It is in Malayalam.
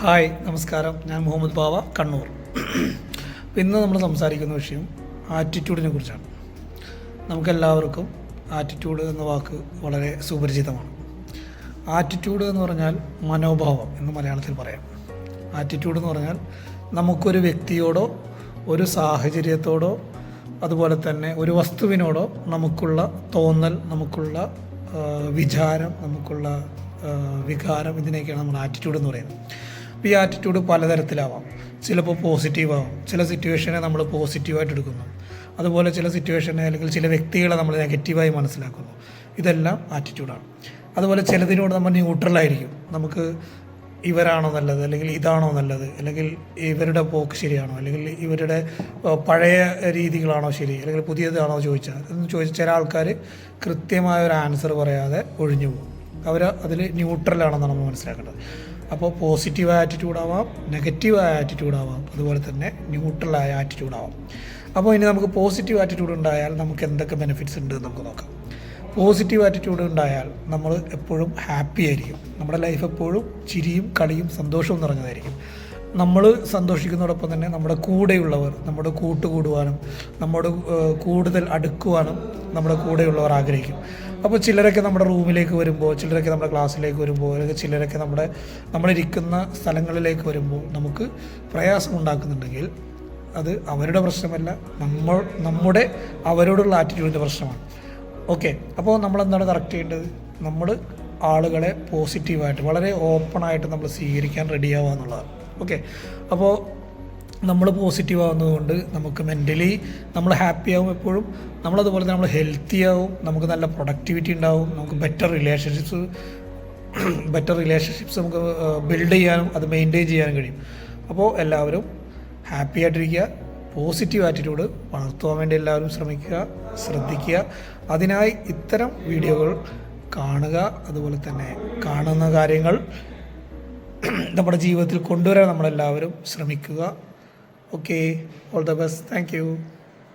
ഹായ് നമസ്കാരം. ഞാൻ മുഹമ്മദ് ബാവ, കണ്ണൂർ. ഇന്ന് നമ്മൾ സംസാരിക്കുന്ന വിഷയം ആറ്റിറ്റ്യൂഡിനെ കുറിച്ചാണ്. നമുക്കെല്ലാവർക്കും ആറ്റിറ്റ്യൂഡ് എന്ന വാക്ക് വളരെ സുപരിചിതമാണ്. ആറ്റിറ്റ്യൂഡ് എന്ന് പറഞ്ഞാൽ മനോഭാവം എന്ന് മലയാളത്തിൽ പറയാം. ആറ്റിറ്റ്യൂഡ് എന്ന് പറഞ്ഞാൽ നമുക്കൊരു വ്യക്തിയോടോ ഒരു സാഹചര്യത്തോടോ അതുപോലെ തന്നെ ഒരു വസ്തുവിനോടോ നമുക്കുള്ള തോന്നൽ, നമുക്കുള്ള വിചാരം, നമുക്കുള്ള വികാരം, ഇതിനെയൊക്കെയാണ് നമ്മൾ ആറ്റിറ്റ്യൂഡ് എന്ന് പറയുന്നത്. അപ്പോൾ ഈ ആറ്റിറ്റ്യൂഡ് പലതരത്തിലാവാം. ചിലപ്പോൾ പോസിറ്റീവാകും, ചില സിറ്റുവേഷനെ നമ്മൾ പോസിറ്റീവായിട്ട് എടുക്കുന്നു, അതുപോലെ ചില സിറ്റുവേഷനെ അല്ലെങ്കിൽ ചില വ്യക്തികളെ നമ്മൾ നെഗറ്റീവായി മനസ്സിലാക്കുന്നു. ഇതെല്ലാം ആറ്റിറ്റ്യൂഡാണ്. അതുപോലെ ചിലതിനോട് നമ്മൾ ന്യൂട്രലായിരിക്കും. നമുക്ക് ഇവരാണോ നല്ലത്, അല്ലെങ്കിൽ ഇതാണോ നല്ലത്, അല്ലെങ്കിൽ ഇവരുടെ പോക്ക് ശരിയാണോ, അല്ലെങ്കിൽ ഇവരുടെ പഴയ രീതികളാണോ ശരി, അല്ലെങ്കിൽ പുതിയതാണോ ചോദിച്ചാൽ ചില ആൾക്കാർ കൃത്യമായ ഒരു ആൻസർ പറയാതെ ഒഴിഞ്ഞു പോകും. അവർ അതിൽ ന്യൂട്രലാണെന്നാണ് നമ്മൾ മനസ്സിലാക്കേണ്ടത്. അപ്പോൾ പോസിറ്റീവായ ആറ്റിറ്റ്യൂഡാവാം, നെഗറ്റീവായ ആറ്റിറ്റ്യൂഡാവാം, അതുപോലെ തന്നെ ന്യൂട്രലായ ആറ്റിറ്റ്യൂഡാവാം. അപ്പോൾ ഇനി നമുക്ക് പോസിറ്റീവ് ആറ്റിറ്റ്യൂഡ് ഉണ്ടായാൽ നമുക്ക് എന്തൊക്കെ ബെനിഫിറ്റ്സ് ഉണ്ട് നമുക്ക് നോക്കാം. പോസിറ്റീവ് ആറ്റിറ്റ്യൂഡ് ഉണ്ടായാൽ നമ്മൾ എപ്പോഴും ഹാപ്പി ആയിരിക്കും. നമ്മുടെ ലൈഫ് എപ്പോഴും ചിരിയും കളിയും സന്തോഷവും നിറഞ്ഞതായിരിക്കും. നമ്മൾ സന്തോഷിക്കുന്നതോടൊപ്പം തന്നെ നമ്മുടെ കൂടെയുള്ളവർ നമ്മുടെ കൂട്ടുകൂടുവാനും നമ്മോട് കൂടുതൽ അടുക്കുവാനും നമ്മുടെ കൂടെയുള്ളവർ ആഗ്രഹിക്കും. അപ്പോൾ ചിലരൊക്കെ നമ്മുടെ റൂമിലേക്ക് വരുമ്പോൾ, ചിലരൊക്കെ നമ്മുടെ ക്ലാസ്സിലേക്ക് വരുമ്പോൾ, അല്ലെങ്കിൽ ചിലരൊക്കെ നമ്മളിരിക്കുന്ന സ്ഥലങ്ങളിലേക്ക് വരുമ്പോൾ നമുക്ക് പ്രയാസമുണ്ടാക്കുന്നുണ്ടെങ്കിൽ അത് അവരുടെ പ്രശ്നമല്ല, നമ്മുടെ അവരോടുള്ള ആറ്റിറ്റ്യൂഡിൻ്റെ പ്രശ്നമാണ്. ഓക്കെ, അപ്പോൾ നമ്മളെന്താണ് കറക്റ്റ് ചെയ്യേണ്ടത്? നമ്മൾ ആളുകളെ പോസിറ്റീവായിട്ട് വളരെ ഓപ്പണായിട്ട് നമ്മൾ സ്വീകരിക്കാൻ റെഡിയാവുക എന്നുള്ളതാണ്. ഓക്കെ, അപ്പോൾ നമ്മൾ പോസിറ്റീവ് ആവുന്നതുകൊണ്ട് നമുക്ക് മെൻ്റലി നമ്മൾ ഹാപ്പി ആവും എപ്പോഴും. നമ്മളതുപോലെ തന്നെ നമ്മൾ ഹെൽത്തി ആവും, നമുക്ക് നല്ല പ്രൊഡക്ടിവിറ്റി ഉണ്ടാവും, നമുക്ക് ബെറ്റർ റിലേഷൻഷിപ്സ് നമുക്ക് ബിൽഡ് ചെയ്യാനും അത് മെയിൻറ്റെയിൻ ചെയ്യാനും കഴിയും. അപ്പോൾ എല്ലാവരും ഹാപ്പി ആയിട്ടിരിക്കുക, പോസിറ്റീവ് ആറ്റിറ്റ്യൂഡ് വളർത്തുവാൻ വേണ്ടി എല്ലാവരും ശ്രദ്ധിക്കുക. അതിനായി ഇത്തരം വീഡിയോകൾ കാണുക, അതുപോലെ തന്നെ കാണുന്ന കാര്യങ്ങൾ നമ്മുടെ ജീവിതത്തിൽ കൊണ്ടുവരാൻ നമ്മളെല്ലാവരും ശ്രമിക്കുക. Okay, all the best. Thank you.